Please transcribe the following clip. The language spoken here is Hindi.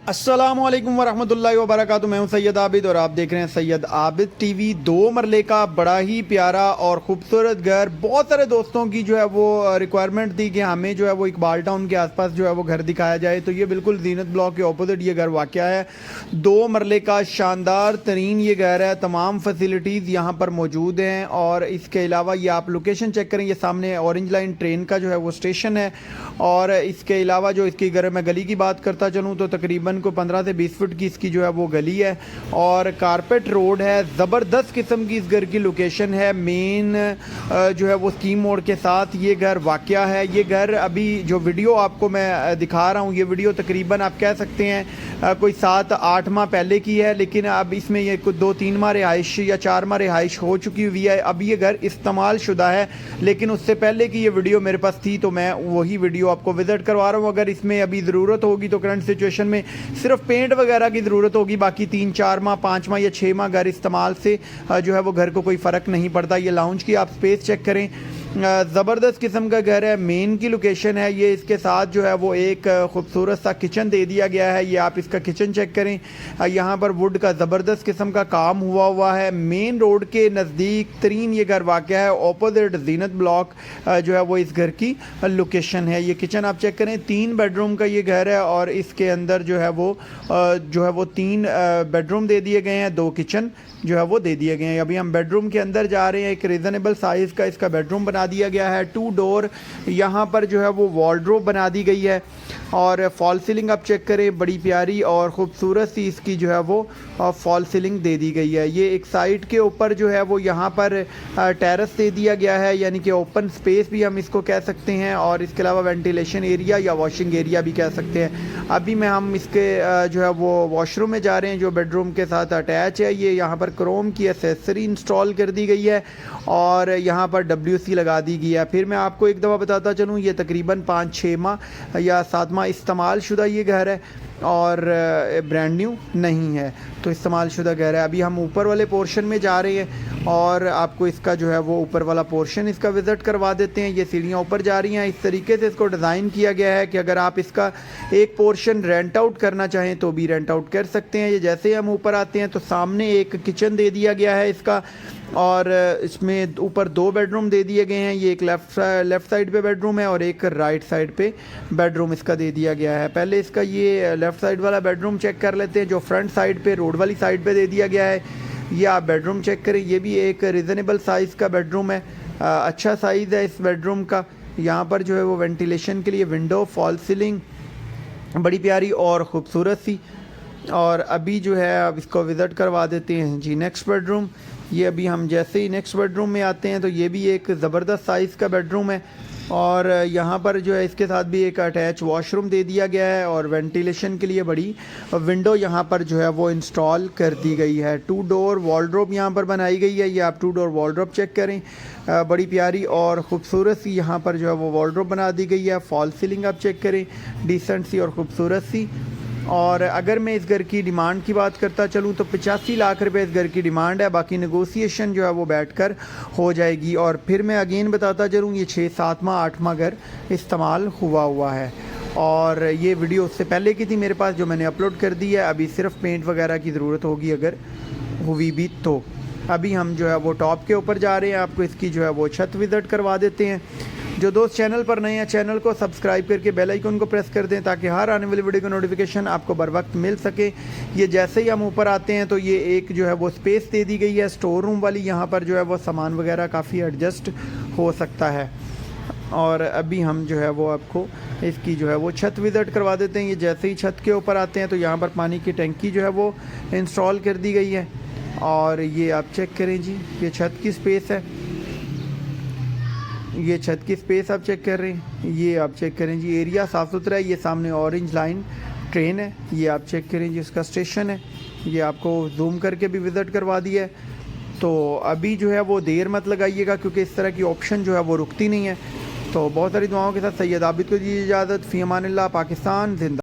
अस्सलामुअलैकुम वरहमतुल्लाहि वबरकातुहू। मैं हूं सैयद आबिद और आप देख रहे हैं सैयद आबिद टीवी। 2 मरले का बड़ा ही प्यारा और ख़ूबसूरत घर। बहुत सारे दोस्तों की जो है वो रिक्वायरमेंट थी कि हमें जो है वो इकबाल टाउन के आसपास जो है वो घर दिखाया जाए, तो ये बिल्कुल जीनत ब्लॉक के अपोजिट ये घर वाक़या है। 2 मरले का शानदार तरीन ये घर है। तमाम फैसिलिटीज़ यहाँ पर मौजूद हैं और इसके अलावा ये आप लोकेशन चेक करें, ये सामने ऑरेंज लाइन ट्रेन का जो है वो स्टेशन है। और इसके अलावा जो इसकी अगर मैं गली की बात करता चलूँ तो तकरीबन को 15 से 20 फुट की इसकी जो है वो गली है और कारपेट रोड है। ज़बरदस्त किस्म की इस घर की लोकेशन है। मेन जो है वो स्कीम मोड़ के साथ ये घर वाक़या है। ये घर अभी जो वीडियो आपको मैं दिखा रहा हूँ, ये वीडियो तकरीबन आप कह सकते हैं कोई 7-8 माह पहले की है, लेकिन अब इसमें ये कुछ 2-3 माह रिहाइश या 4 माह रिहाइश हो चुकी हुई है। अब ये घर इस्तेमाल शुदा है, लेकिन उससे पहले की ये वीडियो मेरे पास थी तो मैं वही वीडियो आपको विज़िट करवा रहा हूँ। अगर इसमें अभी ज़रूरत होगी तो करंट सिचुएशन में सिर्फ पेंट वगैरह की ज़रूरत होगी, बाकी 3-4 माह 5 माह या 6 माह घर इस्तेमाल से जो है वो घर को कोई फ़र्क नहीं पड़ता। ये लाउंज की आप स्पेस चेक करें, ज़बरदस्त किस्म का घर है। मेन की लोकेशन है ये। इसके साथ जो है वो एक खूबसूरत सा किचन दे दिया गया है। ये आप इसका किचन चेक करें, यहाँ पर वुड का ज़बरदस्त किस्म का काम हुआ है। मेन रोड के नज़दीक तरीन ये घर वाक़या है। ऑपोजिट जीनत ब्लॉक जो है वो इस घर की लोकेशन है। ये किचन आप चेक करें, 3 बेडरूम का ये घर है और इसके अंदर जो है वो 3 बेडरूम दे दिए गए हैं, 2 किचन जो है वो दे दिए गए हैं। अभी हम बेडरूम के अंदर जा रहे हैं। एक रीज़नेबल साइज़ का इसका बेडरूम बना दिया गया है। 2 डोर यहाँ पर जो है वो वॉर्डरोब बना दी गई है और फॉल सीलिंग आप चेक करें, बड़ी प्यारी और ख़ूबसूरत सी इसकी जो है वो फॉल सीलिंग दे दी गई है। ये एक साइड के ऊपर जो है वो यहाँ पर टेरेस दे दिया गया है, यानी कि ओपन स्पेस भी हम इसको कह सकते हैं और इसके अलावा वेंटिलेशन एरिया या वॉशिंग एरिया भी कह सकते हैं। अभी हम इसके जो है वो वॉशरूम में जा रहे हैं जो बेडरूम के साथ अटैच है। ये यहाँ पर क्रोम की एसेसरी इंस्टॉल कर दी गई है और यहाँ पर WC लगा दी गई है। फिर मैं आपको एक दफ़ा बताता चलूँ, ये तकरीबन 5-6 माह या 7 माह इस्तेमाल शुदा ये घर है और ब्रांड न्यू नहीं है, तो इस्तेमाल शुदा घर है। अभी हम ऊपर वाले पोर्शन में जा रहे हैं और आपको इसका जो है वो ऊपर वाला पोर्शन इसका विज़िट करवा देते हैं। ये सीढ़ियाँ ऊपर जा रही हैं। इस तरीके से इसको डिज़ाइन किया गया है कि अगर आप इसका एक पोर्शन रेंट आउट करना चाहें तो भी रेंट आउट कर सकते हैं। ये जैसे ही हम ऊपर आते हैं तो सामने एक किचन दे दिया गया है इसका और इसमें ऊपर 2 बेडरूम दे दिए गए हैं। ये एक लेफ़्ट साइड पे बेडरूम है और एक राइट साइड पे बेडरूम इसका दे दिया गया है। पहले इसका ये लेफ़्ट साइड वाला बेडरूम चेक कर लेते हैं जो फ्रंट साइड पे रोड वाली साइड पे दे दिया गया है। ये आप बेडरूम चेक करें, ये भी एक रीज़नेबल साइज़ का बेडरूम है। अच्छा साइज़ है इस बेडरूम का। यहाँ पर जो है वो वेंटिलेशन के लिए विंडो, फॉल सीलिंग बड़ी प्यारी और ख़ूबसूरत सी। और अभी जो है अब इसको विज़िट करवा देते हैं जी नेक्स्ट बेडरूम। ये अभी हम जैसे ही नेक्स्ट बेडरूम में आते हैं तो ये भी एक ज़बरदस्त साइज़ का बेडरूम है और यहाँ पर जो है इसके साथ भी एक अटैच वॉशरूम दे दिया गया है और वेंटिलेशन के लिए बड़ी विंडो यहाँ पर जो है वो इंस्टॉल कर दी गई है। 2 डोर वॉर्डरोब यहाँ पर बनाई गई है। ये आप 2 डोर वॉर्डरोब चेक करें, बड़ी प्यारी और ख़ूबसूरत सी यहाँ पर जो है वो वॉर्डरोब बना दी गई है। फॉल सीलिंग आप चेक करें, डिसेंट सी और ख़ूबसूरत सी। और अगर मैं इस घर की डिमांड की बात करता चलूँ तो 85 लाख रुपए इस घर की डिमांड है। बाकी नेगोशिएशन जो है वो बैठकर हो जाएगी। और फिर मैं अगेन बताता चलूँ, ये 6-7 माह 8 माह घर इस्तेमाल हुआ है और ये वीडियो उससे पहले की थी मेरे पास जो मैंने अपलोड कर दी है। अभी सिर्फ पेंट वगैरह की ज़रूरत होगी अगर हुई भी तो। अभी हम जो है वो टॉप के ऊपर जा रहे हैं, आपको इसकी जो है वो छत विज़िट करवा देते हैं। जो दोस्त चैनल पर नए हैं चैनल को सब्सक्राइब करके बेल आइकन को प्रेस कर दें ताकि हर आने वाली वीडियो का नोटिफिकेशन आपको बर वक्त मिल सके। ये जैसे ही हम ऊपर आते हैं तो ये एक जो है वो स्पेस दे दी गई है स्टोर रूम वाली। यहाँ पर जो है वो सामान वगैरह काफ़ी एडजस्ट हो सकता है। और अभी हम जो है वो आपको इसकी जो है वो छत विज़िट करवा देते हैं। ये जैसे ही छत के ऊपर आते हैं तो यहाँ पर पानी की टंकी जो है वो इंस्टॉल कर दी गई है और ये आप चेक करें जी, ये छत की स्पेस है। ये छत की स्पेस आप चेक कर रहे हैं, ये आप चेक करें जी, एरिया साफ़ सुथरा है। ये सामने ऑरेंज लाइन ट्रेन है, ये आप चेक करें जी, इसका स्टेशन है। ये आपको जूम करके भी विज़िट करवा दिया है। तो अभी जो है वो देर मत लगाइएगा क्योंकि इस तरह की ऑप्शन जो है वो रुकती नहीं है। तो बहुत सारी दुआओं के साथ सैयद आबिद को दीजिए इजाज़त। फ़ी अमानिल्लाह। पाकिस्तान जिंदा।